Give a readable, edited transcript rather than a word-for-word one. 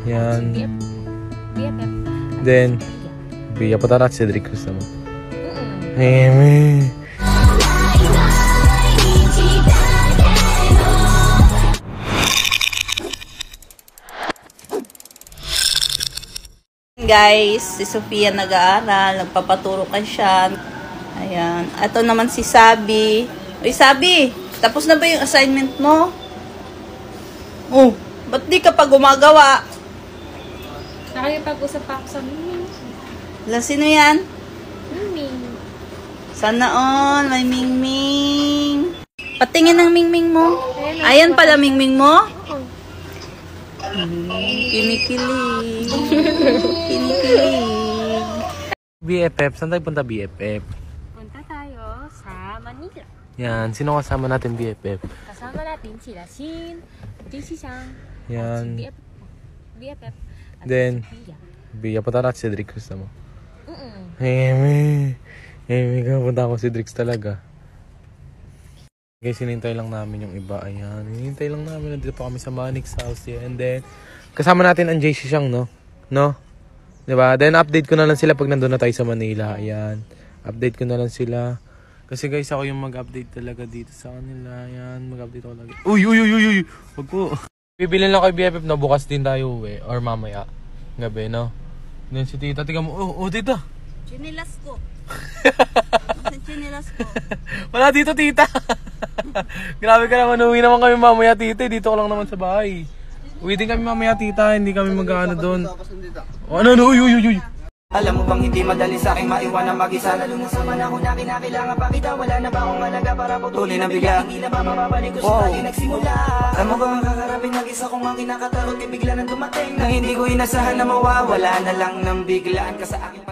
Yan. Then, Bia Patarat, Cedric Cruz naman. Eme. Guys, si Sofia nag-aaral, nagpapaturo ka siya. Ayan. Ito naman si Sabi. Uy, Sabi, tapos na ba yung assignment mo? Oh, ba't di ka pa gumagawa? Nakikipag-usap pa ako sa Mingming. Sino yan? Mingming. Sana all, may Mingming. Patingin ng Mingming mo. Ayan pala Mingming mo. Kinikilig. Kinikilig. BFF, saan tayo punta BFF? Punta tayo sa Manila. Yan, sino kasama natin BFF? Kasama natin sila Shin, JC-san, Yan. BFF, at Then, Sophia. Bia Patarat, Cedric Cruz naman. Eme. Eme ka, punta ako si Drix talaga. Guys, hinintay lang namin yung iba. Ayan, hinintay lang namin. Nandito pa kami sa Manix house. Yeah. And then, kasama natin ang JC Siyang, no? No? Diba? Then, update ko na lang sila pag nandun na tayo sa Manila. Ayan. Update ko na lang sila. Kasi guys, ako yung mag-update talaga dito sa kanila. Ayan, mag-update ako lagi. Uy! Wag po. Bibilin lang kay BFF na bukas din tayo uwi. Or mamaya. Gabi, no? Then si tita, tingnan mo. Oh, tita. Chinilas ko. Chinilas ko. Wala dito, tita. Grabe ka naman. Uwi naman kami mamaya, tita. Dito ko lang naman sa bahay. Uwi din kami mamaya, tita. Hindi kami mag-ano doon. Ano? Uy. Alam mo bang hindi madali sa aking maiwanan mag-isa, lalo na sa manahon na kinakailangan pa kita. Wala na ba akong alaga para putulin ang bigla? Hindi na ba mababalik ko sa lagi nagsimula? Alam mo ba ang kakarapin mag-isa kung ang kinakatarot, bigla nang dumating na hindi ko inasahan na mawawala na lang ng biglaan ka sa aking